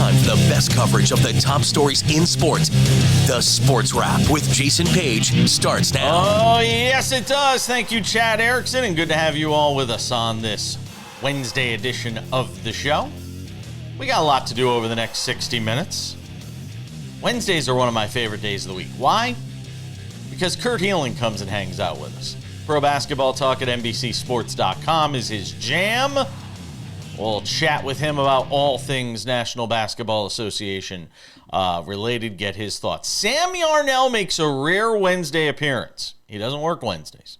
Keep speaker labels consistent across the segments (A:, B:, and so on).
A: time for the best coverage of the top stories in sports. The Sports Wrap with Jason Page starts now.
B: Oh, yes, it does. Thank you, Chad Erickson, and good to have you all with us on this Wednesday edition of the show. We got a lot to do over the next 60 minutes. Wednesdays are one of my favorite days of the week. Why? Because Kurt Helin comes and hangs out with us. Pro basketball talk at NBCSports.com is his jam. We'll chat with him about all things National Basketball Association related, get his thoughts. Sam Yarnell makes a rare Wednesday appearance. He doesn't work Wednesdays.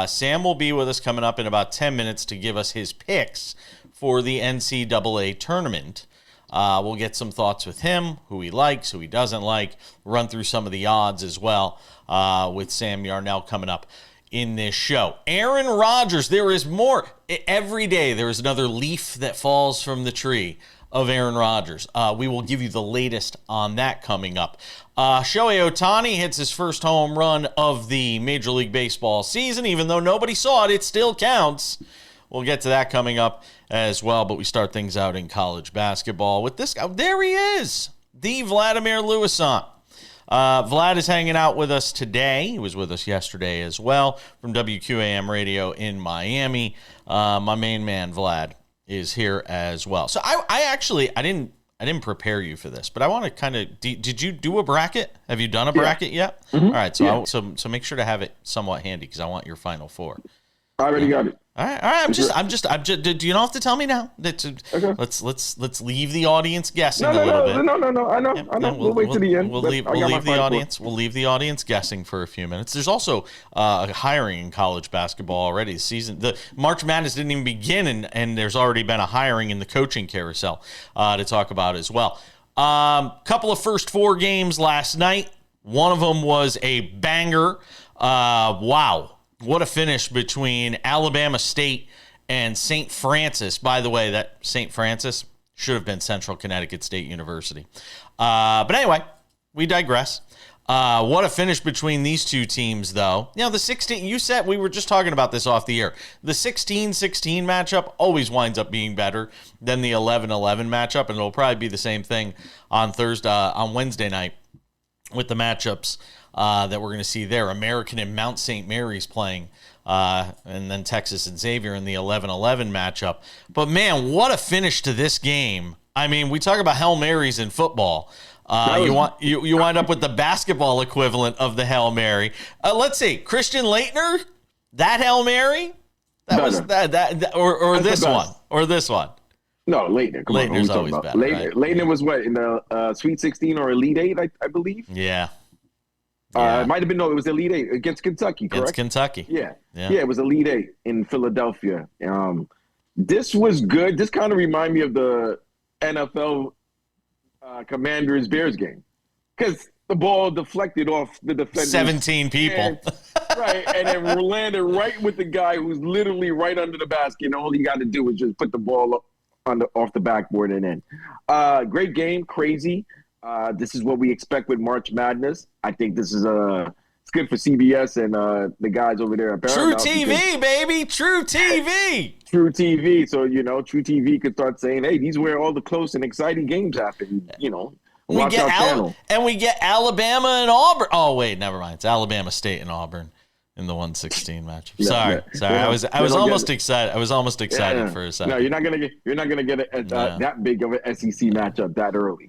B: Sam will be with us coming up in about 10 minutes to give us his picks for the NCAA tournament. We'll get some thoughts with him, who he likes, who he doesn't like, run through some of the odds as well with Sam Yarnell coming up in this show. Aaron Rodgers, there is more. Every day there is another leaf that falls from the tree of Aaron Rodgers. We will give you the latest on that coming up. Shohei Ohtani hits his first home run of the Major League Baseball season. Even though nobody saw it, it still counts. We'll get to that coming up as well, but we start things out in college basketball with this guy. There he is, the Vladimir Lewison. Vlad is hanging out with us today. He was with us yesterday as well from WQAM Radio in Miami. My main man, Vlad, is here as well. So I didn't prepare you for this, but I want to kind of, did you do a bracket? Have you done a bracket yet? Mm-hmm. All right. So so make sure to have it somewhat handy because I want your final four.
C: I already got it.
B: All right. I'm just. Do you don't have to tell me now? Okay. Let's leave the audience guessing a little bit.
C: No. I know. We'll wait to the end.
B: We'll leave the audience guessing for a few minutes. There's also hiring in college basketball already. The March Madness didn't even begin, and there's already been a hiring in the coaching carousel to talk about as well. Couple of first four games last night. One of them was a banger. Wow. What a finish between Alabama State and St. Francis. By the way, that St. Francis should have been Central Connecticut State University. But anyway, we digress. What a finish between these two teams, though. You know, the 16, you said, we were just talking about this off the air. The 16-16 matchup always winds up being better than the 11-11 matchup, and it'll probably be the same thing on Wednesday night with the matchups that we're going to see there. American and Mount St. Mary's playing, and then Texas and Xavier in the 11-11 matchup. But, man, what a finish to this game. I mean, we talk about Hail Marys in football. You wind up with the basketball equivalent of the Hail Mary. Let's see, Christian Laettner, that Hail Mary? Or this one? Or this one?
C: No, Laettner.
B: Laettner's always better.
C: Laettner was what, in the Sweet 16 or Elite 8, I believe?
B: Yeah.
C: It might have been, it was Elite 8 against Kentucky, correct?
B: Against Kentucky.
C: Yeah, it was Elite 8 in Philadelphia. This was good. This kind of reminded me of the NFL Commanders-Bears game because the ball deflected off the defender.
B: 17 people.
C: And it landed right with the guy who's literally right under the basket, and all you got to do is just put the ball off the backboard and in. Great game, crazy. This is what we expect with March Madness. I think this is it's good for CBS and the guys over there at Paramount.
B: True TV, baby. True TV.
C: True TV. So, True TV could start saying, hey, these are where all the close and exciting games happen, Watch our channel.
B: And we get Alabama and Auburn. Oh, wait, never mind. It's Alabama State and Auburn in the 116 matchup. Sorry. I was almost excited. I was almost excited for a second.
C: No, you're not gonna get that big of an SEC matchup that early.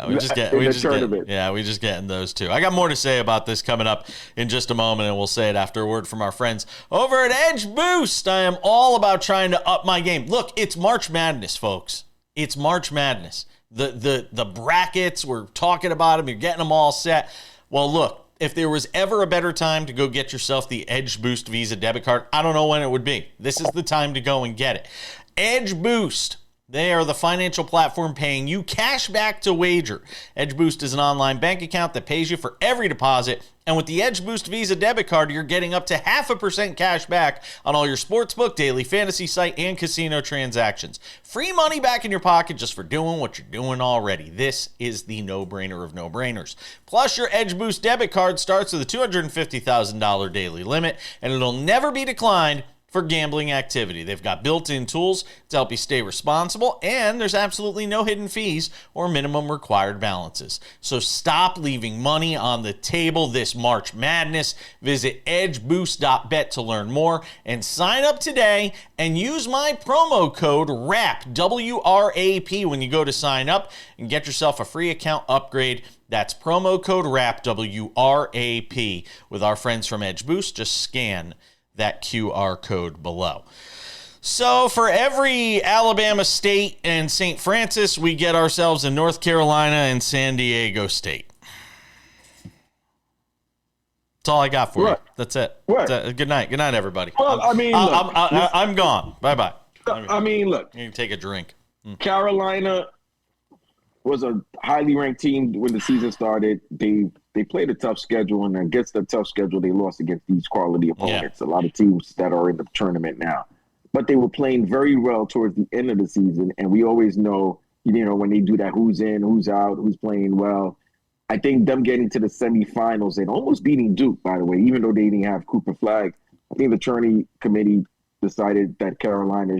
B: We just getting those two. I got more to say about this coming up in just a moment, and we'll say it after a word from our friends over at Edge Boost. I am all about trying to up my game. Look, it's March Madness, folks. It's March Madness. The brackets, we're talking about them. You're getting them all set. Well, look. If there was ever a better time to go get yourself the Edge Boost Visa debit card, I don't know when it would be. This is the time to go and get it. Edge Boost. They are the financial platform paying you cash back to wager. Edge Boost is an online bank account that pays you for every deposit. And with the Edge Boost Visa debit card, you're getting up to 0.5% cash back on all your sportsbook, daily fantasy site, and casino transactions. Free money back in your pocket just for doing what you're doing already. This is the no-brainer of no-brainers. Plus, your Edge Boost debit card starts with a $250,000 daily limit, and it'll never be declined for gambling activity. They've got built-in tools to help you stay responsible, and there's absolutely no hidden fees or minimum required balances. So stop leaving money on the table this March Madness. Visit edgeboost.bet to learn more and sign up today and use my promo code WRAP, W-R-A-P, when you go to sign up and get yourself a free account upgrade. That's promo code WRAP, W-R-A-P, with our friends from Edge Boost. Just scan that QR code below. So for every Alabama State and St. Francis, we get ourselves a North Carolina and San Diego State. That's all I got for you. That's it. Good night. Good night, everybody.
C: Well,
B: I'm gone. Bye-bye.
C: I mean, look.
B: You can take a drink.
C: Carolina was a highly ranked team when the season started. They played a tough schedule, and against the tough schedule, they lost against these quality opponents. A lot of teams that are in the tournament now. But they were playing very well towards the end of the season, and we always know, when they do that, who's in, who's out, who's playing well. I think them getting to the semifinals and almost beating Duke, by the way, even though they didn't have Cooper Flag, I think the Tourney committee decided that Carolina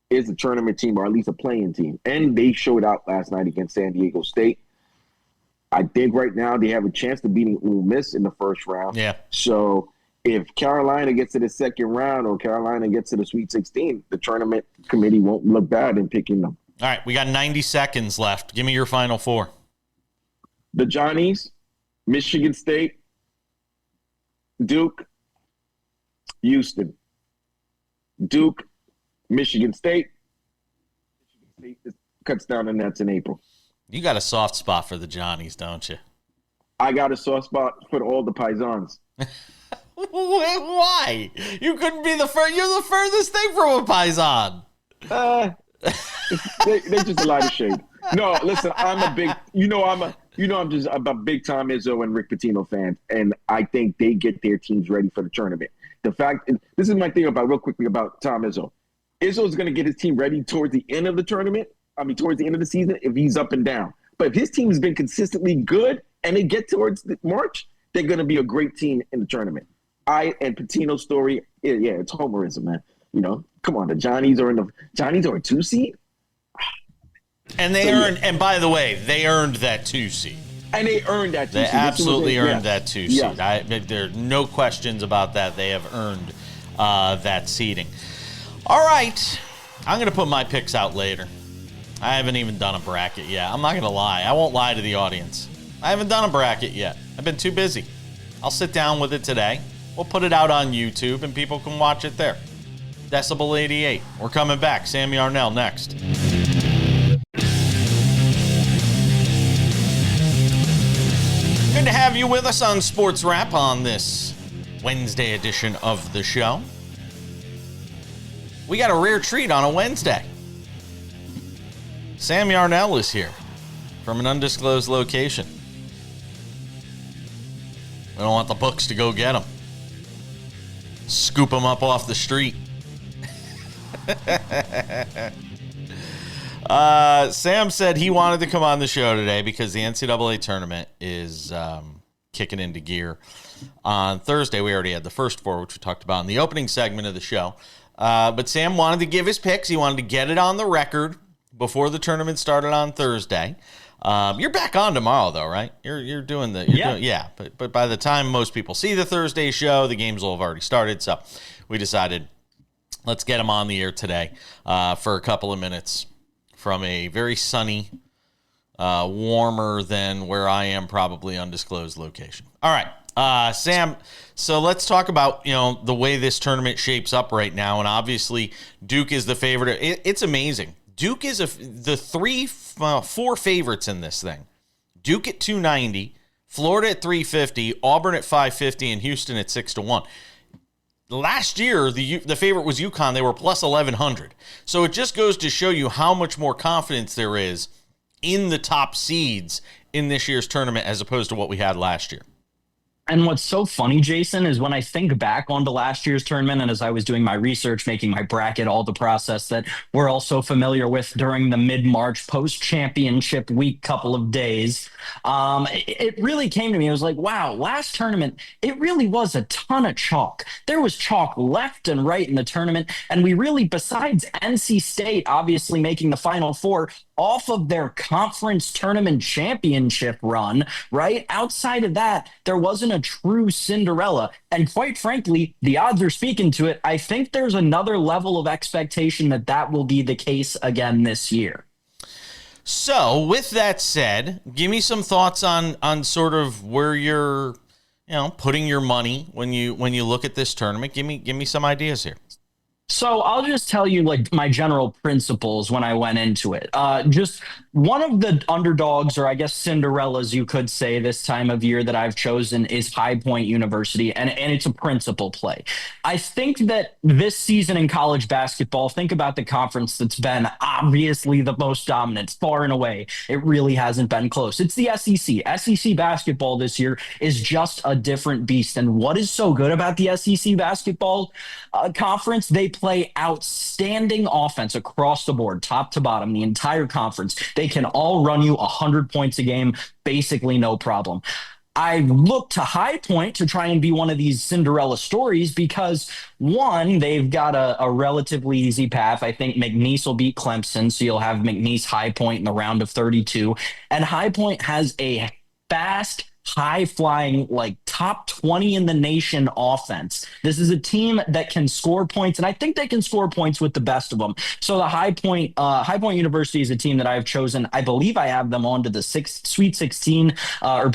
C: is a tournament team, or at least a playing team. And they showed out last night against San Diego State. I think right now they have a chance of beating Ole Miss in the first round.
B: Yeah.
C: So if Carolina gets to the second round or Carolina gets to the Sweet 16, the tournament committee won't look bad in picking them.
B: All right, we got 90 seconds left. Give me your final four.
C: The Johnnies, Michigan State, Duke, Houston. Duke, Michigan State. Michigan State cuts down the nets in April.
B: You got a soft spot for the Johnnies, don't you?
C: I got a soft spot for all the Paisans.
B: Why? You couldn't be the first. You're the furthest thing from a Paisan.
C: They're just a lighter shade. No, listen, I'm a big. I'm just a big Tom Izzo and Rick Pitino fan, and I think they get their teams ready for the tournament. The fact, this is my thing real quickly about Tom Izzo. Izzo's going to get his team ready towards the end of the tournament. Towards the end of the season, if he's up and down. But if his team has been consistently good and they get towards March, they're going to be a great team in the tournament. And Pitino's story, it's homerism, man. Come on, the Johnnies are a 2 seed.
B: And and by the way, they earned that 2 seed.
C: And they earned that 2 seed.
B: They absolutely earned that 2 seed. There are no questions about that. They have earned that seeding. All right. I'm going to put my picks out later. I haven't even done a bracket yet. I'm not going to lie. I won't lie to the audience. I haven't done a bracket yet. I've been too busy. I'll sit down with it today. We'll put it out on YouTube, and people can watch it there. Decibel 88. We're coming back. Sam Yarnell next. Good to have you with us on Sports Wrap on this Wednesday edition of the show. We got a rare treat on a Wednesday. Sam Yarnell is here from an undisclosed location. We don't want the books to go get him. Scoop him up off the street. Sam said he wanted to come on the show today because the NCAA tournament is kicking into gear. On Thursday, we already had the first four, which we talked about in the opening segment of the show. But Sam wanted to give his picks. He wanted to get it on the record before the tournament started on Thursday. You're back on tomorrow, though, right? You're doing the... But by the time most people see the Thursday show, the games will have already started. So we decided, let's get him on the air today for a couple of minutes from a very sunny, warmer than where I am, probably undisclosed location. All right, Sam, so let's talk about, the way this tournament shapes up right now. And obviously, Duke is the favorite. It's amazing. Duke is the 4 favorites in this thing. Duke at 290, Florida at 350, Auburn at 550, and Houston at 6-1. Last year, the favorite was UConn. They were plus 1,100. So it just goes to show you how much more confidence there is in the top seeds in this year's tournament as opposed to what we had last year.
D: And what's so funny, Jason, is when I think back onto last year's tournament and as I was doing my research, making my bracket, all the process that we're all so familiar with during the mid-March post-championship week couple of days, it really came to me. I was like, wow, last tournament, it really was a ton of chalk. There was chalk left and right in the tournament. And we really, besides NC State obviously making the Final Four off of their conference tournament championship run, right? Outside of that, there wasn't a true Cinderella. And quite frankly, the odds are speaking to it. I think there's another level of expectation that that will be the case again this year.
B: So with that said, give me some thoughts on sort of where you're, putting your money when you look at this tournament. Give me some ideas here.
D: So I'll just tell you like my general principles when I went into it. Just one of the underdogs, or I guess Cinderellas, you could say, this time of year that I've chosen is High Point University, and it's a principal play. I think that this season in college basketball, think about the conference that's been obviously the most dominant, far and away. It really hasn't been close. It's the SEC. SEC basketball this year is just a different beast. And what is so good about the SEC basketball conference? They play outstanding offense across the board, top to bottom, the entire conference. They can all run you 100 points a game, basically no problem. I look to High Point to try and be one of these Cinderella stories because, one, they've got a relatively easy path. I think McNeese will beat Clemson, so you'll have McNeese High Point in the round of 32. And High Point has a fast, high-flying, like top 20 in the nation offense. This is a team that can score points, and I think they can score points with the best of them. So the High Point University is a team that I've chosen. I believe I have them on to the Sweet 16, or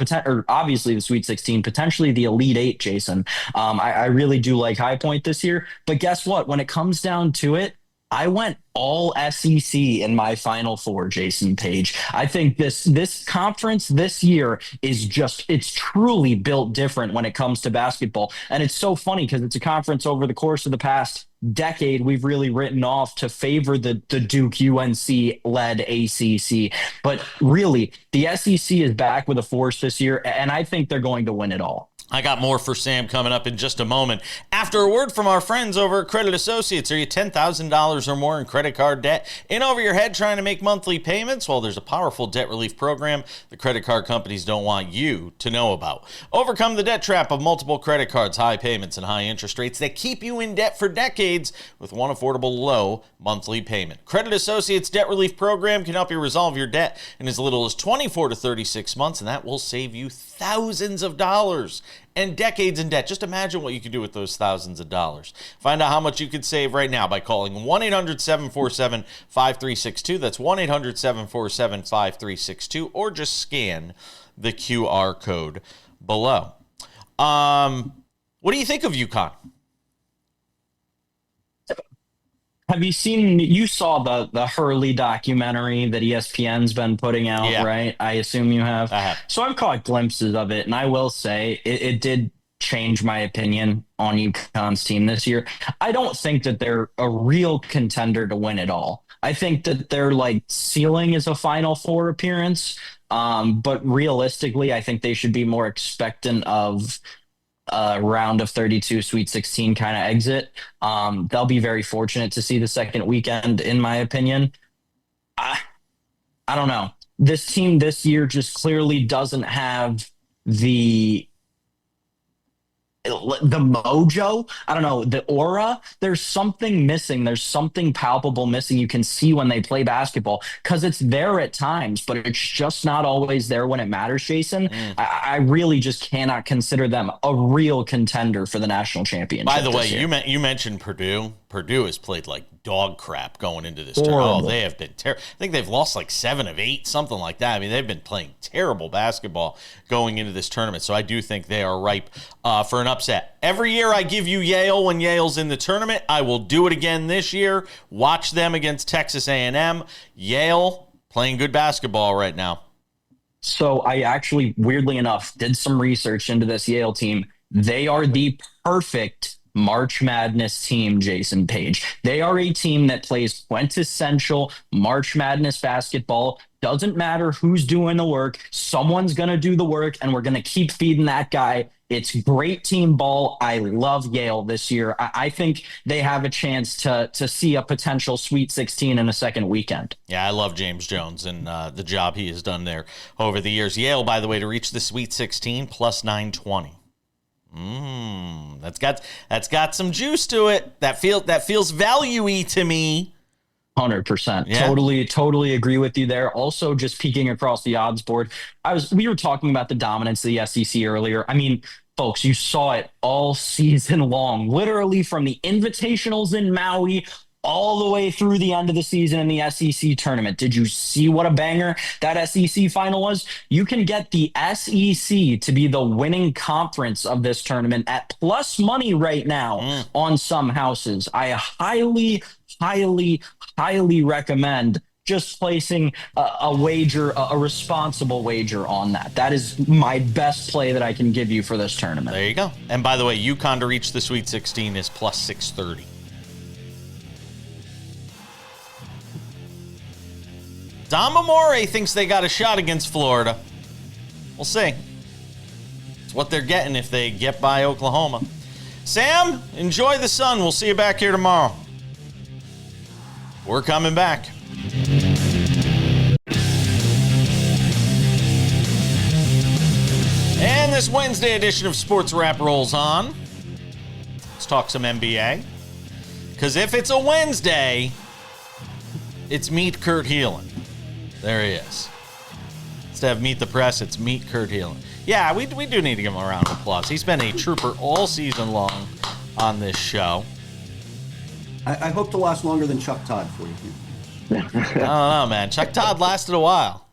D: obviously the Sweet 16, potentially the Elite Eight, Jason. I really do like High Point this year, but guess what? When it comes down to it, I went all SEC in my Final Four, Jason Page. I think this conference this year is it's truly built different when it comes to basketball. And it's so funny because it's a conference over the course of the past decade we've really written off to favor the Duke UNC led ACC. But really, the SEC is back with a force this year, and I think they're going to win it all.
B: I got more for Sam coming up in just a moment. After a word from our friends over at Credit Associates, are you $10,000 or more in credit card debt? In over your head trying to make monthly payments? Well, there's a powerful debt relief program the credit card companies don't want you to know about. Overcome the debt trap of multiple credit cards, high payments, and high interest rates that keep you in debt for decades with one affordable low monthly payment. Credit Associates debt relief program can help you resolve your debt in as little as 24 to 36 months, and that will save you thousands of dollars and decades in debt. Just imagine what you could do with those thousands of dollars. Find out how much you could save right now by calling 1-800-747-5362. That's 1-800-747-5362, or just scan the QR code below. What do you think of UConn?
D: Have you saw the Hurley documentary that ESPN's been putting out,
B: Yeah.
D: right? I assume you have.
B: I have.
D: So I've caught glimpses of it, and I will say it did change my opinion on UConn's team this year. I don't think that they're a real contender to win it all. I think that their ceiling is a Final Four appearance, but realistically, I think they should be more expectant of round of 32 Sweet 16 kind of exit. They'll be very fortunate to see the second weekend, in my opinion. I don't know. This team this year just clearly doesn't have the mojo. I don't know, the aura. There's something missing. There's something palpable missing. You can see when they play basketball because it's there at times, but it's just not always there when it matters, Jason. I really just cannot consider them a real contender for the national championship.
B: By the way,
D: this year.
B: you mentioned Purdue. Purdue has played like dog crap going into this
D: Horrible.
B: tournament. Oh, they have been terrible. I think they've lost like 7 of 8, something like that. I mean, they've been playing terrible basketball going into this tournament. So I do think they are ripe for an upset. Every year I give you Yale when Yale's in the tournament. I will do it again this year. Watch them against Texas A&M. Yale playing good basketball right now.
D: So I actually, weirdly enough, did some research into this Yale team. They are the perfect March Madness team, Jason Page. They are a team that plays quintessential March Madness basketball. Doesn't matter who's doing the work. Someone's going to do the work, and we're going to keep feeding that guy. It's great team ball. I love Yale this year. I think they have a chance to see a potential Sweet 16 in a second weekend.
B: Yeah, I love James Jones and the job he has done there over the years. Yale, by the way, to reach the Sweet 16, plus 920. That's got some juice to it. That feels value-y to me.
D: 100%.
B: Yeah.
D: Totally agree with you there. Also, just peeking across the odds board, we were talking about the dominance of the SEC earlier. I mean, folks, you saw it all season long, literally from the invitationals in Maui all the way through the end of the season in the SEC tournament. Did you see what a banger that SEC final was? You can get the SEC to be the winning conference of this tournament at plus money right now on some houses. I highly recommend just placing a wager, a responsible wager on that. That is my best play that I can give you for this tournament.
B: There you go. And by the way, UConn to reach the Sweet 16 is plus 630. Dom Amore thinks they got a shot against Florida. We'll see. It's what they're getting if they get by Oklahoma. Sam, enjoy the sun. We'll see you back here tomorrow. We're coming back. And this Wednesday edition of SportsWrap rolls on. Let's talk some NBA. Because if it's a Wednesday, it's Meet Kurt Helin. There he is. Instead of Meet the Press, it's Meet Kurt Helin. Yeah, we do need to give him a round of applause. He's been a trooper all season long on this show.
E: I hope to last longer than Chuck Todd for you.
B: I don't know, man. Chuck Todd lasted a while.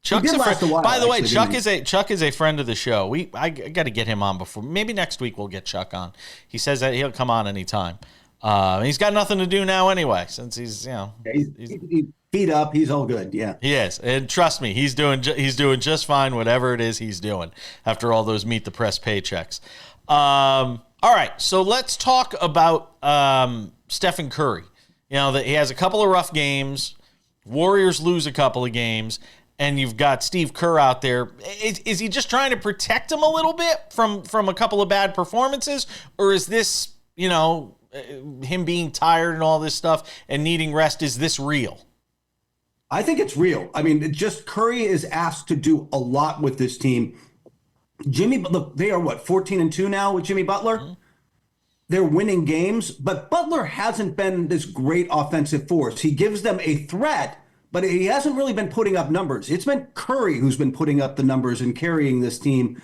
B: Chuck's
E: last a while.
B: By the way,
E: actually,
B: Chuck is a friend of the show. I got to get him on before. Maybe next week we'll get Chuck on. He says that he'll come on anytime. He's got nothing to do now anyway, since he's
E: he's feet up. He's all good. Yeah,
B: he is, and trust me, he's doing just fine. Whatever it is he's doing after all those Meet the Press paychecks. All right, so let's talk about Stephen Curry. You know that he has a couple of rough games. Warriors lose a couple of games, and you've got Steve Kerr out there. Is he just trying to protect him a little bit from a couple of bad performances, or is this him being tired and all this stuff and needing rest? Is this real?
E: I think it's real. I mean, just Curry is asked to do a lot with this team. They are 14-2 now with Jimmy Butler. Mm-hmm. They're winning games, but Butler hasn't been this great offensive force. He gives them a threat, but he hasn't really been putting up numbers. It's been Curry who's been putting up the numbers and carrying this team.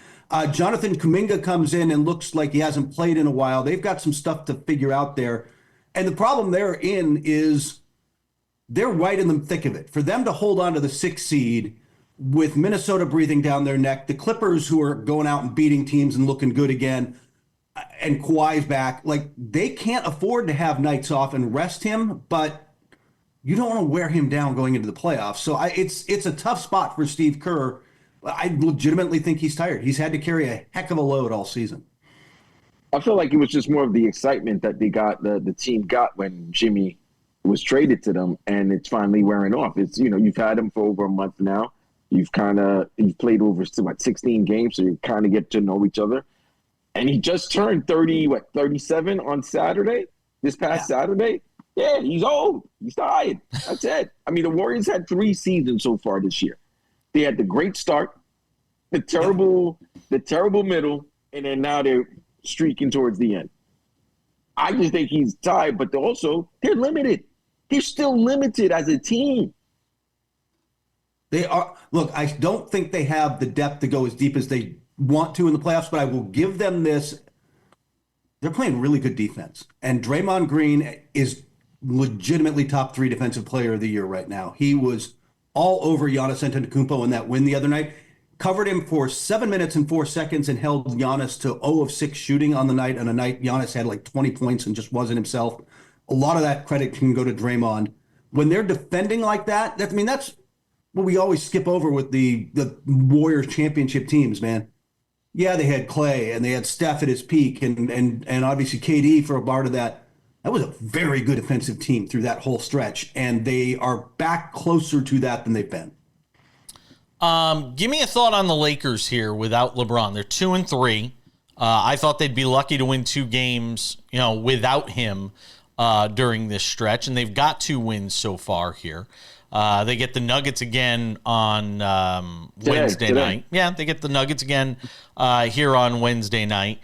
E: Jonathan Kuminga comes in and looks like he hasn't played in a while. They've got some stuff to figure out there. And the problem they're in is they're right in the thick of it. For them to hold on to the 6th seed with Minnesota breathing down their neck, the Clippers who are going out and beating teams and looking good again, and Kawhi's back, like they can't afford to have nights off and rest him, but you don't want to wear him down going into the playoffs. So it's a tough spot for Steve Kerr. I legitimately think he's tired. He's had to carry a heck of a load all season.
C: I feel like it was just more of the excitement that they got, the team got when Jimmy was traded to them, and it's finally wearing off. It's you've had him for over a month now. You've played over 16 games, so you kind of get to know each other. And he just turned 37 on Saturday, this past Saturday. Yeah, he's old. He's tired. That's it. I mean, the Warriors had 3 seasons so far this year. They had the great start, the terrible middle, and then now they're streaking towards the end. I just think he's tired, but they're limited. They're still limited as a team.
E: They are. Look, I don't think they have the depth to go as deep as they want to in the playoffs, but I will give them this. They're playing really good defense. And Draymond Green is legitimately top 3 defensive player of the year right now. He was all over Giannis Antetokounmpo in that win the other night. Covered him for 7 minutes and 4 seconds and held Giannis to 0 of 6 shooting on the night. On a night Giannis had like 20 points and just wasn't himself. A lot of that credit can go to Draymond. When they're defending like that, that's what we always skip over with the Warriors championship teams, man. Yeah, they had Clay and they had Steph at his peak and obviously KD for a part of that. That was a very good defensive team through that whole stretch, and they are back closer to that than they've been.
B: Give me a thought on the Lakers here without LeBron. They're 2-3. I thought they'd be lucky to win 2 games, without him during this stretch, and they've got 2 wins so far here. They get the Nuggets again on Wednesday night. Yeah, they get the Nuggets again here on Wednesday night.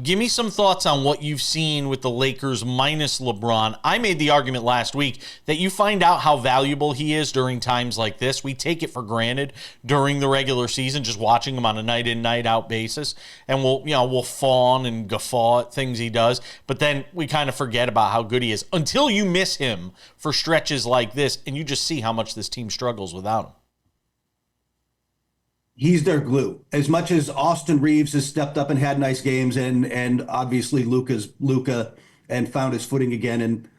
B: Give me some thoughts on what you've seen with the Lakers minus LeBron. I made the argument last week that you find out how valuable he is during times like this. We take it for granted during the regular season, just watching him on a night in, night out basis. And we'll fawn and guffaw at things he does. But then we kind of forget about how good he is until you miss him for stretches like this. And you just see how much this team struggles without him.
E: He's their glue. As much as Austin Reeves has stepped up and had nice games, and obviously Luka and found his footing again. And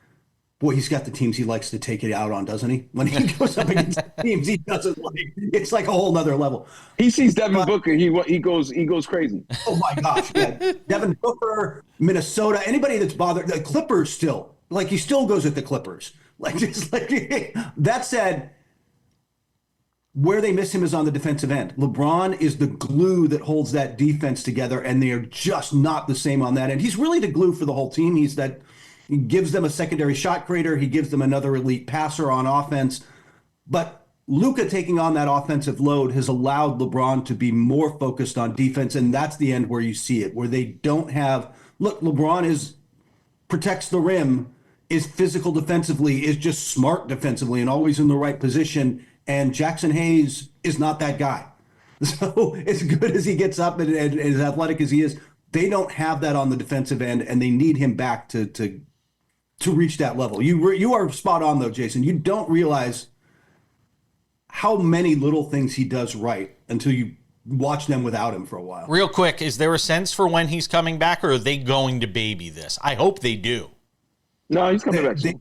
E: boy, he's got the teams he likes to take it out on, doesn't he? When he goes up against teams he doesn't like, it's like a whole nother level.
C: He sees Devin Booker, he goes crazy.
E: Oh my gosh, yeah. Devin Booker, Minnesota, anybody that's bothered, the Clippers still, like he still goes at the Clippers. Like just like that said. Where they miss him is on the defensive end. LeBron is the glue that holds that defense together, and they are just not the same on that end. He's really the glue for the whole team. He gives them a secondary shot creator. He gives them another elite passer on offense. But Luka taking on that offensive load has allowed LeBron to be more focused on defense, and that's the end where you see it, where they don't have – look, LeBron protects the rim, is physical defensively, is just smart defensively, and always in the right position. And Jackson Hayes is not that guy. So as good as he gets up and as athletic as he is, they don't have that on the defensive end, and they need him back to reach that level. You are spot on, though, Jason. You don't realize how many little things he does right until you watch them without him for a while.
B: Real quick, is there a sense for when he's coming back, or are they going to baby this? I hope they do.
C: No, he's coming back soon.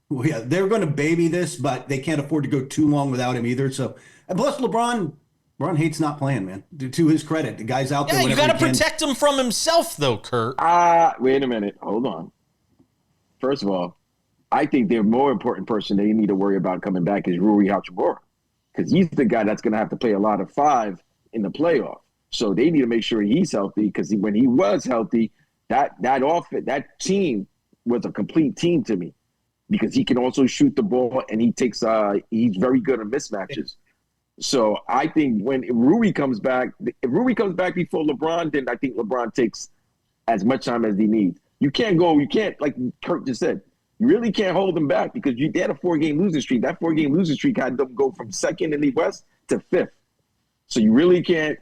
E: Well, yeah, they're going to baby this, but they can't afford to go too long without him either. So, and plus LeBron hates not playing, man. To his credit, the guy's out there.
B: Yeah, you got to protect him from himself, though, Kurt.
C: Wait a minute. Hold on. First of all, I think the more important person they need to worry about coming back is Rui Hachimura, because he's the guy that's going to have to play a lot of 5 in the playoff. So they need to make sure he's healthy, because when he was healthy, that team was a complete team to me. Because he can also shoot the ball, and he's very good at mismatches. So I think if Rui comes back before LeBron, then I think LeBron takes as much time as he needs. You can't, like Kurt just said, you really can't hold them back, because they had a 4-game losing streak. That 4-game losing streak had them go from 2nd in the West to 5th. So you really can't,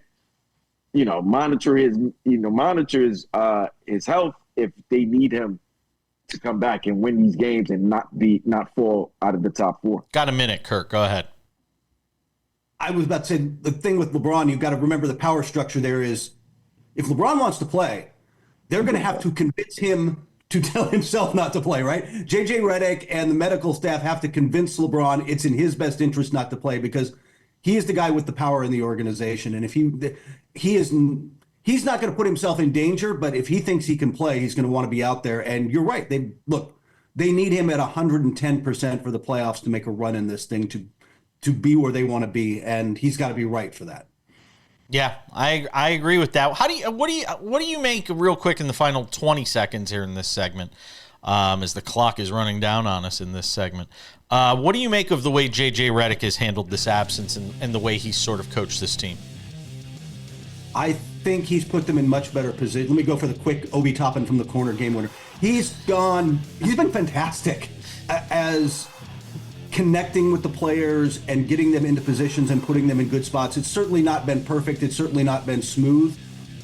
C: monitor his health if they need him to come back and win these games and not fall out of the top 4.
B: Got a minute, Kurt. Go ahead.
E: I was about to say, the thing with LeBron, you've got to remember the power structure there is, if LeBron wants to play, they're going to have to convince him to tell himself not to play, right? JJ Redick and the medical staff have to convince LeBron it's in his best interest not to play, because he is the guy with the power in the organization. And if he's not going to put himself in danger, but if he thinks he can play, he's going to want to be out there. And you're right. They need him at 110% for the playoffs to make a run in this thing, to be where they want to be. And he's got to be right for that.
B: Yeah, I agree with that. What do you make, real quick, in the final 20 seconds here in this segment, as the clock is running down on us in this segment? What do you make of the way JJ Redick has handled this absence and the way he's sort of coached this team?
E: I think he's put them in much better position. Let me go for the quick Obi Toppin from the corner game winner. He's been fantastic as connecting with the players and getting them into positions and putting them in good spots. It's certainly not been perfect. It's certainly not been smooth.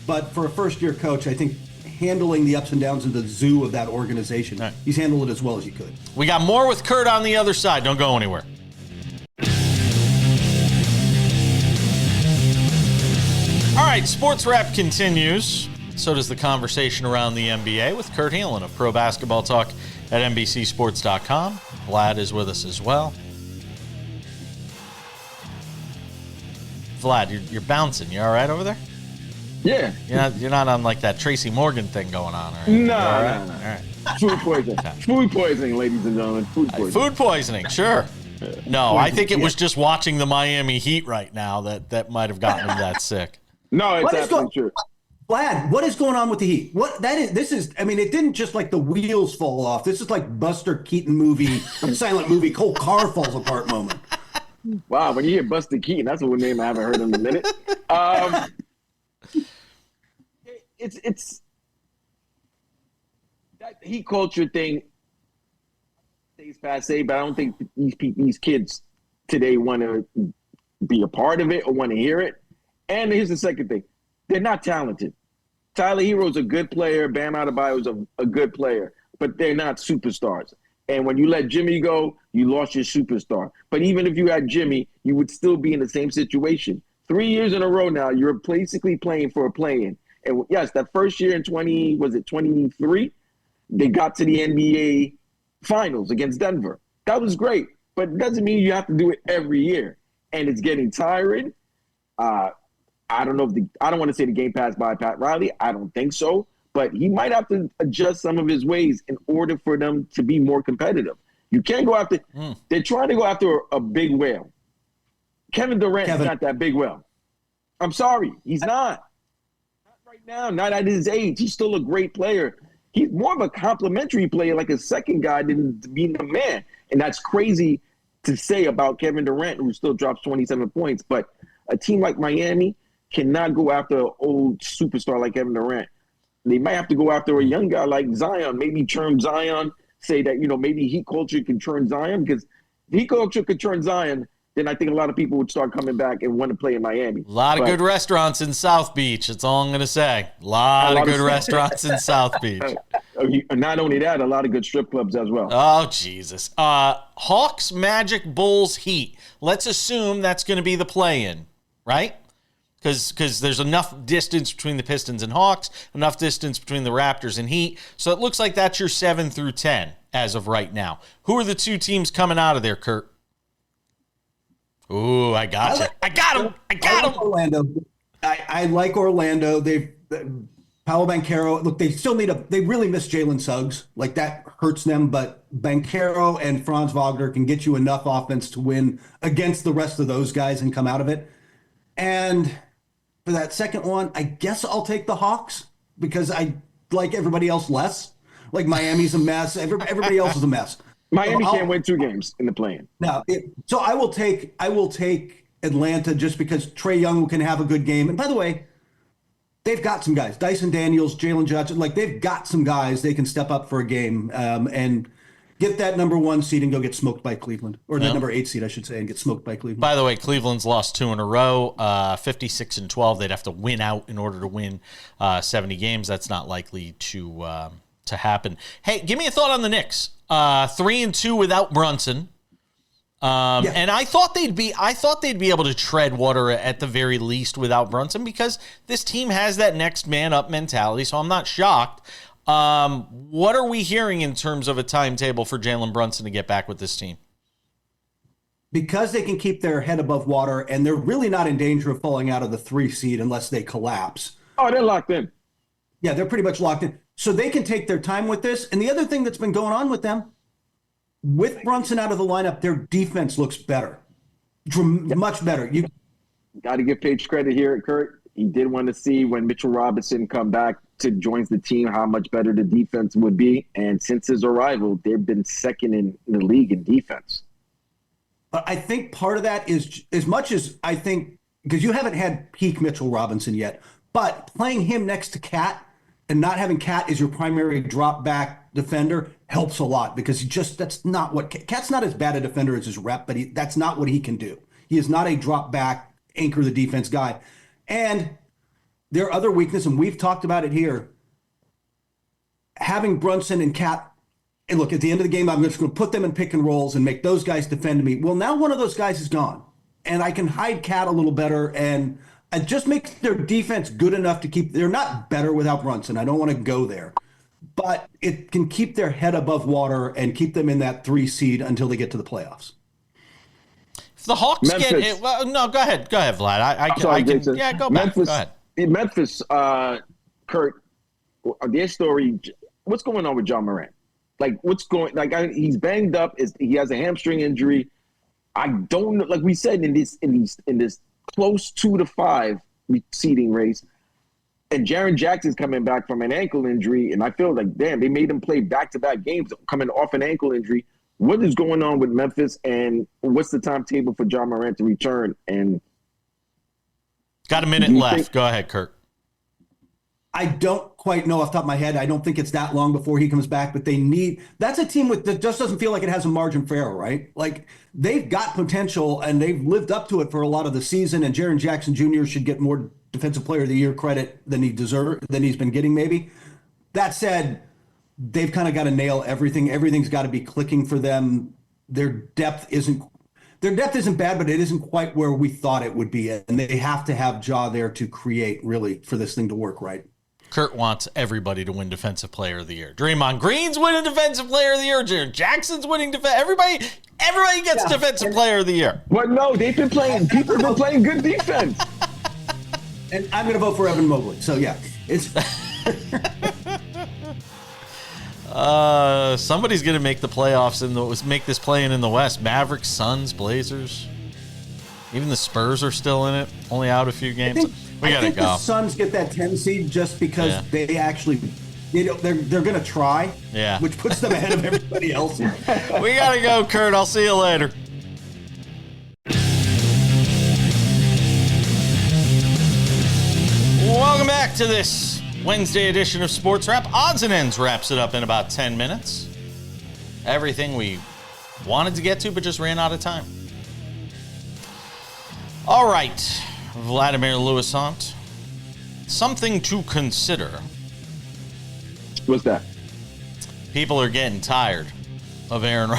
E: But for a first-year coach, I think handling the ups and downs of the zoo of that organization, right, he's handled it as well as he could.
B: We got more with Kurt on the other side. Don't go anywhere. All right, Sports Wrap continues. So does the conversation around the NBA with Kurt Helin of Pro Basketball Talk at NBCSports.com. Vlad is with us as well. Vlad, you're bouncing. You all right over there?
C: Yeah.
B: You're not on like that Tracy Morgan thing going on, right?
C: No.
B: All right.
C: Food poisoning. Food poisoning, ladies and gentlemen. Food poisoning.
B: Food poisoning, sure. No, I think it was just watching the Miami Heat right now that might have gotten him that sick.
C: No, it's absolutely true.
E: Vlad, what is going on with the Heat? I mean, it didn't just like the wheels fall off. This is like Buster Keaton movie, silent movie, whole car falls apart moment.
C: Wow, when you hear Buster Keaton, that's a name I haven't heard in a minute. It's that Heat culture thing stays passe, but I don't think these kids today want to be a part of it or want to hear it. And here's the second thing. They're not talented. Tyler Hero's a good player. Bam Adebayo's a good player, but they're not superstars. And when you let Jimmy go, you lost your superstar. But even if you had Jimmy, you would still be in the same situation. 3 years in a row now, you're basically playing for a play-in. And yes, that first year in 23, they got to the NBA Finals against Denver. That was great, but it doesn't mean you have to do it every year. And it's getting tiring. I don't know I don't want to say the game passed by Pat Riley. I don't think so, but he might have to adjust some of his ways in order for them to be more competitive. You can't go after. They're trying to go after a big whale. Kevin Durant's not that big whale. I'm sorry, he's not. Not right now. Not at his age. He's still a great player. He's more of a complimentary player, like a second guy than being a man. And that's crazy to say about Kevin Durant, who still drops 27 points. But a team like Miami cannot go after an old superstar like Kevin Durant. They might have to go after a young guy like Zion, maybe turn Zion, say that, maybe Heat culture can turn Zion, because if Heat culture could turn Zion, then I think a lot of people would start coming back and want to play in Miami.
B: A lot of good restaurants in South Beach. That's all I'm going to say. A lot of good restaurants in South Beach.
C: Not only that, a lot of good strip clubs as well.
B: Oh, Jesus. Hawks, Magic, Bulls, Heat. Let's assume that's going to be the play-in, right? Because there's enough distance between the Pistons and Hawks, enough distance between the Raptors and Heat. So it looks like that's your 7 through 10 as of right now. Who are the two teams coming out of there, Kurt? Ooh, I got you. I got him.
E: Orlando. I like Orlando. Paolo Banchero. Look, they still they really miss Jalen Suggs. Like, that hurts them. But Banchero and Franz Wagner can get you enough offense to win against the rest of those guys and come out of it. And for that second one, I guess I'll take the Hawks because I like everybody else less. Like, Miami's a mess. Everybody else is a mess.
C: Miami can't win 2 games in the play-in.
E: No, so I will take Atlanta just because Trae Young can have a good game. And by the way, they've got some guys, Dyson Daniels, Jalen Johnson. Like, they've got some guys they can step up for a game and get that number 1 seed and go get smoked by Cleveland, or the number 8 seed, I should say, and get smoked by Cleveland.
B: By the way, Cleveland's lost 2 in a row, 56-12. They'd have to win out in order to win 70 games. That's not likely to happen. Hey, give me a thought on the Knicks. 3-2 without Brunson. And I thought they'd be able to tread water at the very least without Brunson, because this team has that next man up mentality. So I'm not shocked. What are we hearing in terms of a timetable for Jalen Brunson to get back with this team?
E: Because they can keep their head above water, and they're really not in danger of falling out of the 3 seed unless they collapse.
C: Oh, they're locked in.
E: Yeah, they're pretty much locked in. So they can take their time with this. And the other thing that's been going on with them, with Brunson out of the lineup, their defense looks better. Much better. You
C: got to give Page credit here, Kurt. He did want to see when Mitchell Robinson come back to join the team how much better the defense would be. And since his arrival, they've been second in the league in defense.
E: But I think part of that is, as much as I think, because you haven't had peak Mitchell Robinson yet, but playing him next to Cat and not having Cat as your primary drop back defender helps a lot, because that's not what Cat's not as bad a defender as his rep, but that's not what he can do. He is not a drop back, anchor the defense guy. And their other weakness, and we've talked about it here, having Brunson and Cat, and look, at the end of the game, I'm just going to put them in pick and rolls and make those guys defend me. Well, now one of those guys is gone, and I can hide Cat a little better, and it just makes their defense good enough to keep. They're not better without Brunson. I don't want to go there, but it can keep their head above water and keep them in that 3 seed until they get to the playoffs.
B: If the Hawks
C: Memphis.
B: get it, well, no, go ahead, Vlad. I can.
C: Jason.
B: Yeah, go back.
C: Memphis,
B: Go ahead.
C: In Memphis, Kurt, their story. What's going on with John Morant? Like, he's banged up. He has a hamstring injury. I don't know. Like we said in this close 2 to 5 seeding race, and Jaren Jackson's coming back from an ankle injury, and I feel like, damn, they made him play back-to-back games coming off an ankle injury. What is going on with Memphis, and what's the timetable for John Morant to return? And
B: got a minute left. Go ahead, Kirk.
E: I don't quite know off the top of my head. I don't think it's that long before he comes back, but that's a team that just doesn't feel like it has a margin for error, right? Like, they've got potential and they've lived up to it for a lot of the season, and Jaren Jackson Jr. should get more Defensive Player of the Year credit than he's been getting maybe. That said, they've kind of got to nail everything. Everything's got to be clicking for them. Their depth isn't bad, but it isn't quite where we thought it would be. And they have to have Ja there to create, really, for this thing to work right.
B: Kurt wants everybody to win Defensive Player of the Year. Draymond Green's winning Defensive Player of the Year. Jaren Jackson's winning Everybody gets Defensive Player of the Year.
C: But no, they've been playing. People have been playing good defense.
E: And I'm going to vote for Evan Mobley. So yeah, it's.
B: Somebody's going to make the playoffs make this play in the West. Mavericks, Suns, Blazers. Even the Spurs are still in it. Only out a few games. We got to go.
E: The Suns get that 10 seed just because they actually, they're going to try.
B: Yeah.
E: Which puts them ahead of everybody else.
B: We got to go, Kurt. I'll see you later. Welcome back to this Wednesday edition of Sports Wrap. Odds and Ends wraps it up in about 10 minutes. Everything we wanted to get to, but just ran out of time. All right, Vladimir Louisant. Something to consider.
C: What's that?
B: People are getting tired of Aaron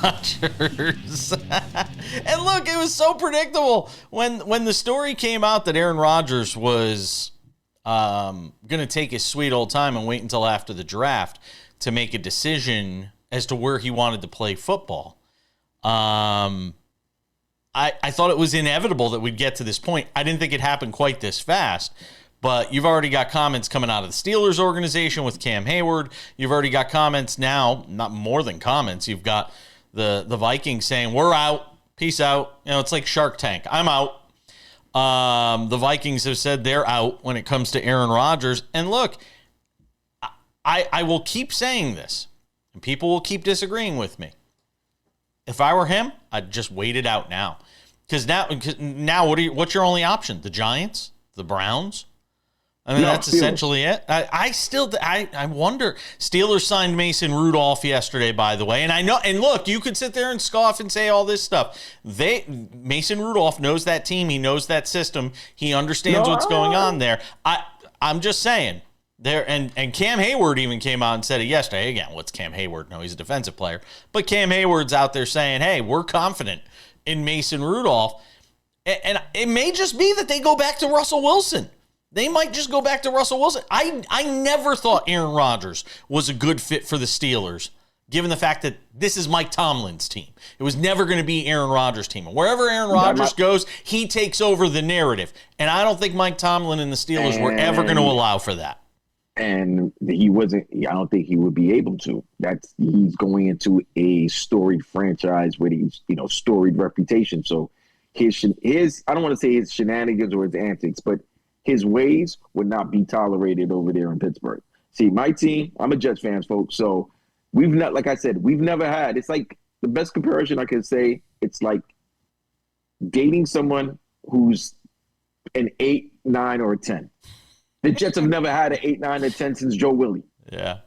B: Rodgers. And look, it was so predictable when the story came out that Aaron Rodgers was going to take his sweet old time and wait until after the draft to make a decision as to where he wanted to play football. I thought it was inevitable that we'd get to this point. I didn't think it happened quite this fast, but you've already got comments coming out of the Steelers organization with Cam Hayward. You've already got comments now, not more than comments. You've got the Vikings saying, we're out, peace out. You know, it's like Shark Tank. I'm out. The Vikings have said they're out when it comes to Aaron Rodgers. And look, I will keep saying this, and people will keep disagreeing with me. If I were him, I'd just wait it out now. Because now what's your only option? The Giants? The Browns? I mean, that's Steelers. Essentially it. I wonder. Steelers signed Mason Rudolph yesterday, by the way. And I know, and look, you could sit there and scoff and say all this stuff. Mason Rudolph knows that team. He knows that system. He understands what's going on there. I'm just saying. And Cam Hayward even came out and said it yesterday. Again, what's Cam Hayward? No, he's a defensive player. But Cam Hayward's out there saying, hey, we're confident in Mason Rudolph. And it may just be that they go back to Russell Wilson. They might just go back to Russell Wilson. I never thought Aaron Rodgers was a good fit for the Steelers, given the fact that this is Mike Tomlin's team. It was never going to be Aaron Rodgers' team. And wherever Aaron Rodgers goes, he takes over the narrative. And I don't think Mike Tomlin and the Steelers were ever going to allow for that.
C: And he wasn't. I don't think he would be able to. He's going into a storied franchise with his, storied reputation. So his I don't want to say his shenanigans or his antics, but his ways would not be tolerated over there in Pittsburgh. See, my team. I'm a Jets fan, folks. So we've like I said, we've never had. It's like the best comparison I can say. It's like dating someone who's an 8, 9, or a 10. The Jets have never had an 8, 9, or 10 since Joe Willie.
B: Yeah.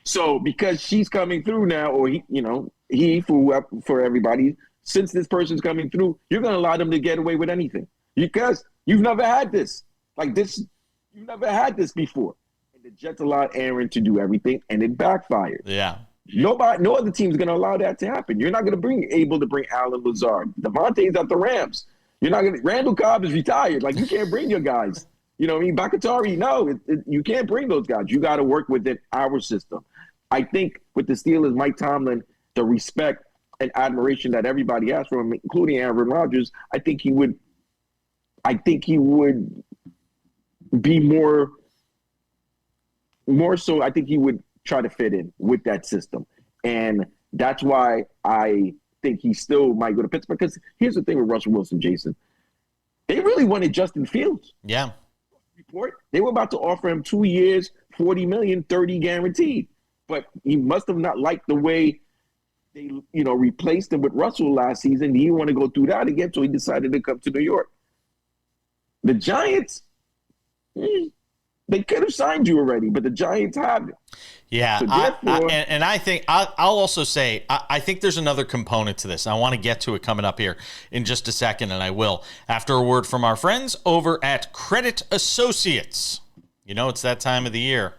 B: So
C: because she's coming through now, or he for everybody, since this person's coming through, you're going to allow them to get away with anything because you've never had this like this. You've never had this before. And the Jets allowed Aaron to do everything, and it backfired.
B: Yeah.
C: No other team's going to allow that to happen. You're not going to able to bring Allen Lazard. Devontae's at the Rams. You're not going to. Randall Cobb is retired. Like, you can't bring your guys. You know what I mean? Bakatari, no, you can't bring those guys. You got to work within our system. I think with the Steelers, Mike Tomlin, the respect, and admiration that everybody has for him, including Aaron Rodgers, I think he would be more so. I think he would try to fit in with that system, and that's why I think he still might go to Pittsburgh. Because here's the thing with Russell Wilson, Jason, they really wanted Justin Fields.
B: Yeah.
C: Report they were about to offer him 2 years, $40 million, 30 guaranteed, but he must have not liked the way they, replaced him with Russell last season. He didn't want to go through that again, so he decided to come to New York. The Giants, they could have signed you already, but the Giants haven't.
B: Yeah,
C: so
B: I think I'll also say I think there's another component to this. And I want to get to it coming up here in just a second, and I will after a word from our friends over at Credit Associates. It's that time of the year.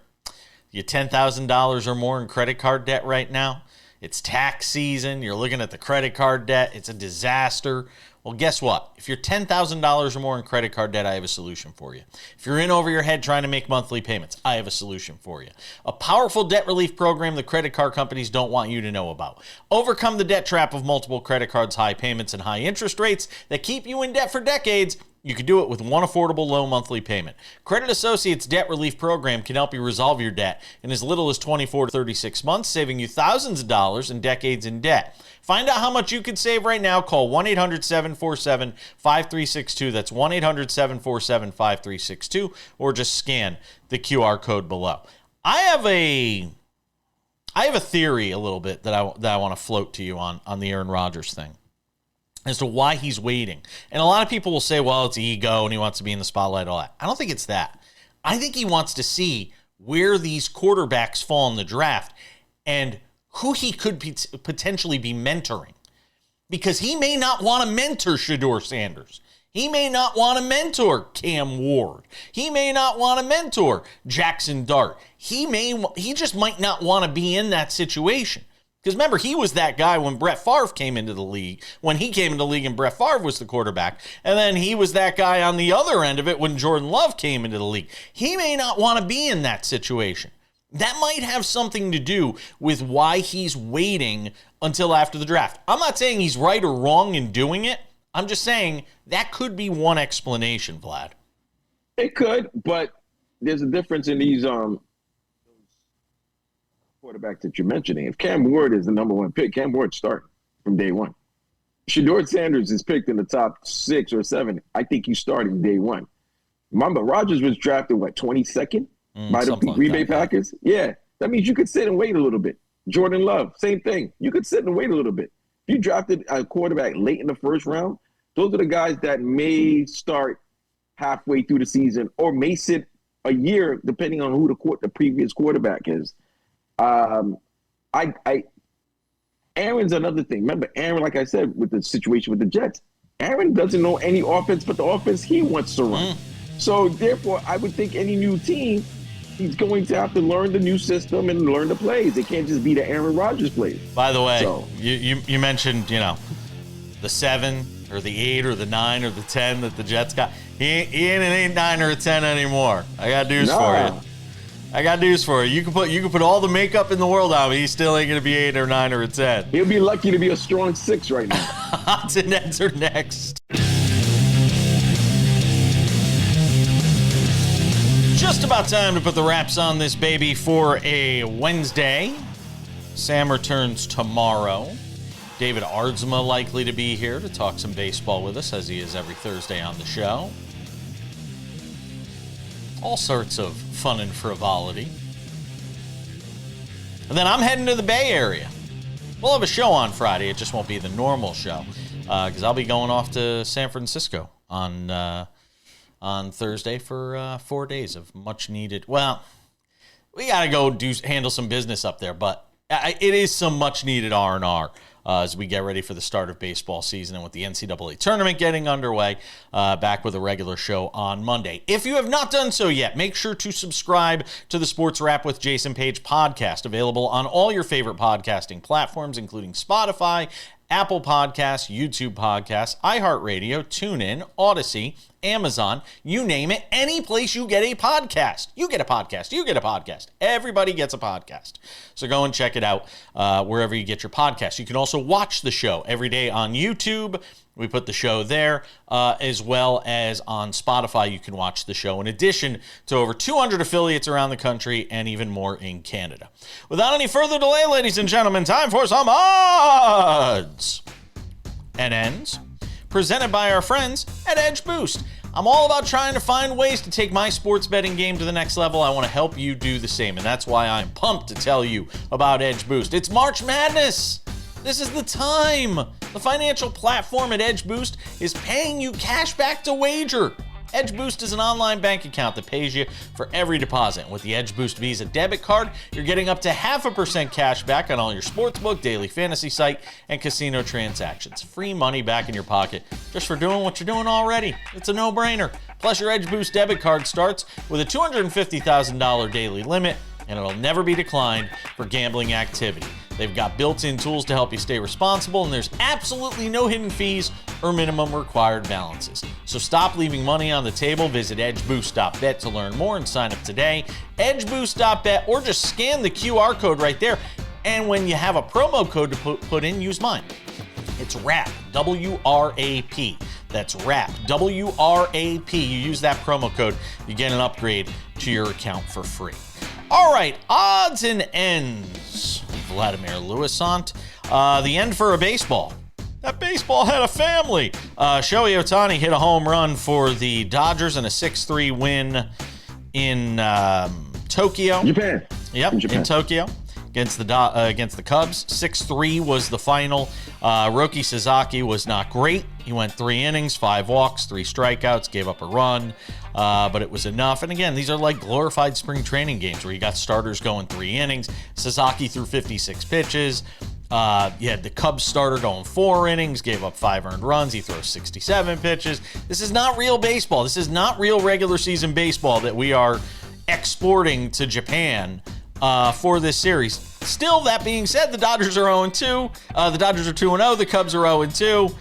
B: You $10,000 or more in credit card debt right now. It's tax season. You're looking at the credit card debt. It's a disaster. Well, guess what? If you're $10,000 or more in credit card debt, I have a solution for you. If you're in over your head trying to make monthly payments, I have a solution for you. A powerful debt relief program the credit card companies don't want you to know about. Overcome the debt trap of multiple credit cards, high payments, and high interest rates that keep you in debt for decades. You can do it with one affordable low monthly payment. Credit Associates Debt Relief Program can help you resolve your debt in as little as 24 to 36 months, saving you thousands of dollars and decades in debt. Find out how much you could save right now. Call 1-800-747-5362. That's 1-800-747-5362, or just scan the QR code below. I have a theory a little bit that I want to float to you on the Aaron Rodgers thing, as to why he's waiting. And a lot of people will say, well, it's ego and he wants to be in the spotlight, all that. I don't think it's that. I think he wants to see where these quarterbacks fall in the draft and who he could potentially be mentoring. Because he may not want to mentor Shedeur Sanders. He may not want to mentor Cam Ward. He may not want to mentor Jackson Dart. He just might not want to be in that situation. Because remember, he was that guy when Brett Favre came into the league, and Brett Favre was the quarterback. And then he was that guy on the other end of it when Jordan Love came into the league. He may not want to be in that situation. That might have something to do with why he's waiting until after the draft. I'm not saying he's right or wrong in doing it. I'm just saying that could be one explanation, Vlad.
C: It could, but there's a difference in these quarterbacks that you're mentioning. If Cam Ward is the number one pick, Cam Ward's starting from day one. Shedeur Sanders is picked in the top 6 or 7. I think he's starting day one. Remember, Rodgers was drafted, 22nd? By the Green Bay Packers? Yeah. That means you could sit and wait a little bit. Jordan Love, same thing. You could sit and wait a little bit. If you drafted a quarterback late in the first round, those are the guys that may start halfway through the season or may sit a year, depending on who the previous quarterback is. Aaron's another thing. Remember, Aaron, like I said, with the situation with the Jets, Aaron doesn't know any offense but the offense he wants to run. So, therefore, I would think any new team, he's going to have to learn the new system and learn the plays. It can't just be the Aaron Rodgers plays.
B: By the way, you mentioned, the 7 or the 8 or the 9 or the 10 that the Jets got. He ain't an 8, 9, or a 10 anymore. I got news for you. You can put all the makeup in the world on him. He still ain't going to be 8 or 9 or a 10.
C: He'll be lucky to be a strong 6 right now.
B: Odds and ends are next. Just about time to put the wraps on this baby for a Wednesday. Sam returns tomorrow. David Aardsma likely to be here to talk some baseball with us, as he is every Thursday on the show. All sorts of fun and frivolity. And then I'm heading to the Bay Area. We'll have a show on Friday. It just won't be the normal show because I'll be going off to San Francisco on Thursday for 4 days of much needed. Well, we got to go handle some business up there, but it is some much needed R&R as we get ready for the start of baseball season and with the NCAA tournament getting underway, back with a regular show on Monday. If you have not done so yet, make sure to subscribe to the Sports Wrap with Jason Page podcast, available on all your favorite podcasting platforms, including Spotify, Apple Podcasts, YouTube Podcasts, iHeartRadio, TuneIn, Odyssey, Amazon, you name it, any place you get a podcast. You get a podcast. You get a podcast. Everybody gets a podcast. So go and check it out wherever you get your podcast. You can also watch the show every day on YouTube. We put the show there, as well as on Spotify. You can watch the show in addition to over 200 affiliates around the country and even more in Canada. Without any further delay, ladies and gentlemen, time for some odds and ends presented by our friends at Edge Boost. I'm all about trying to find ways to take my sports betting game to the next level. I want to help you do the same, and that's why I'm pumped to tell you about Edge Boost. It's March Madness. This is the time. The financial platform at Edge Boost is paying you cash back to wager. Edge Boost is an online bank account that pays you for every deposit. And with the Edge Boost Visa debit card, you're getting up to 0.5% cash back on all your sportsbook, daily fantasy site, and casino transactions. Free money back in your pocket just for doing what you're doing already. It's a no-brainer. Plus, your Edge Boost debit card starts with a $250,000 daily limit, and it'll never be declined for gambling activity. They've got built-in tools to help you stay responsible, and there's absolutely no hidden fees or minimum required balances. So stop leaving money on the table. Visit edgeboost.bet to learn more and sign up today. Edgeboost.bet, or just scan the QR code right there. And when you have a promo code to put in, use mine. It's WRAP, W-R-A-P. That's WRAP, W-R-A-P. You use that promo code, you get an upgrade to your account for free. All right, odds and ends. Vladimir Lewisant. The end for a baseball. That baseball had a family. Shohei Ohtani hit a home run for the Dodgers in a 6-3 win in Tokyo.
C: Japan.
B: Yep, in Tokyo against the Cubs. 6-3 was the final. Roki Sasaki was not great. He went 3 innings, 5 walks, 3 strikeouts, gave up a run, but it was enough. And again, these are like glorified spring training games where you got starters going 3 innings. Sasaki threw 56 pitches. You had the Cubs starter going 4 innings, gave up 5 earned runs. He throws 67 pitches. This is not real baseball. This is not real regular season baseball that we are exporting to Japan for this series. Still, that being said, the Dodgers are 0-2. The Dodgers are 2-0. The Cubs are 0-2.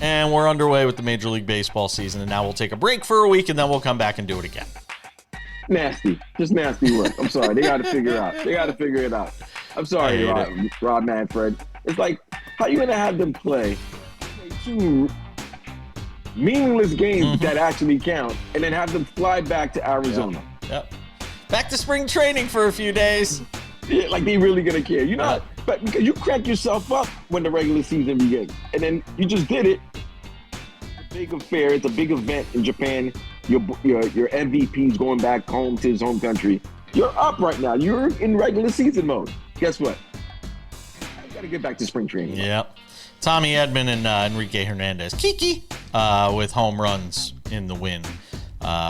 B: And we're underway with the Major League Baseball season. And now we'll take a break for a week, and then we'll come back and do it again.
C: Nasty. Just nasty work. I'm sorry. They got to figure it out. I'm sorry, Rob Manfred. It's like, how you going to have them play 2 meaningless games that actually count and then have them fly back to Arizona?
B: Yep. Back to spring training for a few days.
C: Yeah, like they really going to care. You know, but because you crack yourself up when the regular season begins. And then you just did it. It's a big affair. It's a big event in Japan. Your MVP's going back home to his home country. You're up right now. You're in regular season mode. Guess what? I got to get back to spring training.
B: Yep. Tommy Edman and Enrique Hernandez. Kiki with home runs in the win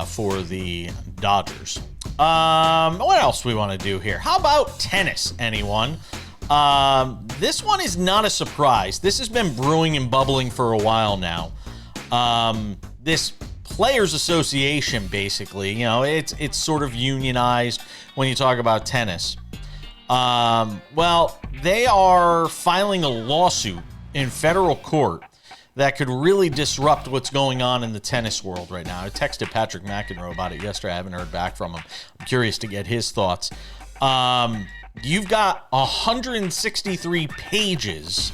B: for the Dodgers. What else we want to do here? How about tennis, anyone? This one is not a surprise. This has been brewing and bubbling for a while now. This Players Association, basically, you know, it's sort of unionized when you talk about tennis. Well, they are filing a lawsuit in federal court that could really disrupt what's going on in the tennis world right now. I texted Patrick McEnroe about it yesterday. I haven't heard back from him. I'm curious to get his thoughts. You've got 163 pages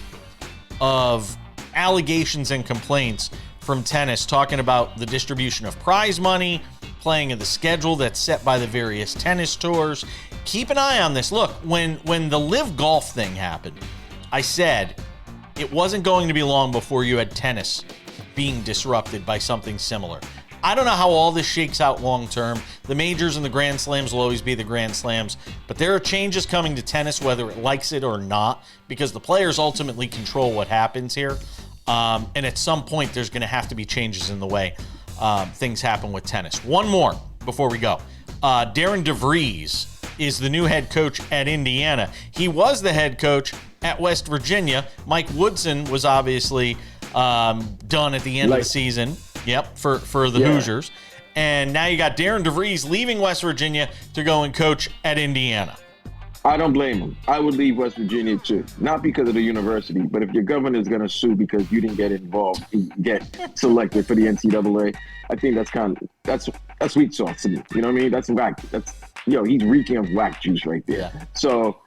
B: of allegations and complaints from tennis talking about the distribution of prize money, playing of the schedule that's set by the various tennis tours. Keep an eye on this. Look, when the Live Golf thing happened, I said it wasn't going to be long before you had tennis being disrupted by something similar. I don't know how all this shakes out long term. The majors and the Grand Slams will always be the Grand Slams, but there are changes coming to tennis, whether it likes it or not, because the players ultimately control what happens here. And at some point, there's going to have to be changes in the way things happen with tennis. One more before we go. Darren DeVries is the new head coach at Indiana. He was the head coach at West Virginia. Mike Woodson was obviously done at the end of the season. Yep, for the Hoosiers. And now you got Darren DeVries leaving West Virginia to go and coach at Indiana.
C: I don't blame him. I would leave West Virginia too, not because of the university, but if your governor is going to sue because you didn't get involved, get selected for the NCAA, I think that's sweet sauce to me. You know what I mean? That's whack. He's reeking of whack juice right there. Yeah. So,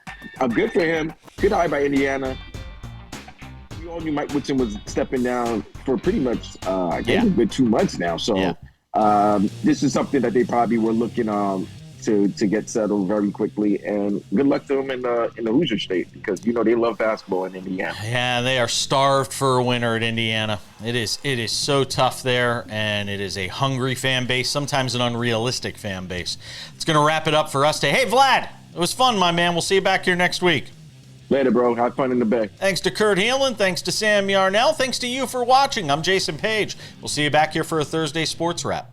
C: good for him. Good hire by Indiana. We all knew Mike Woodson was stepping down for pretty much, I think it's been 2 months now. So, this is something that they probably were looking to get settled very quickly, and good luck to them in the Hoosier State, because they love basketball in Indiana.
B: Yeah, they are starved for a winner at Indiana. It is so tough there, and it is a hungry fan base, sometimes an unrealistic fan base. It's going to wrap it up for us today. Hey, Vlad, it was fun, my man. We'll see you back here next week.
C: Later, bro. Have fun in the Bay.
B: Thanks to Kurt Helin. Thanks to Sam Yarnell. Thanks to you for watching. I'm Jason Page. We'll see you back here for a Thursday Sports Wrap.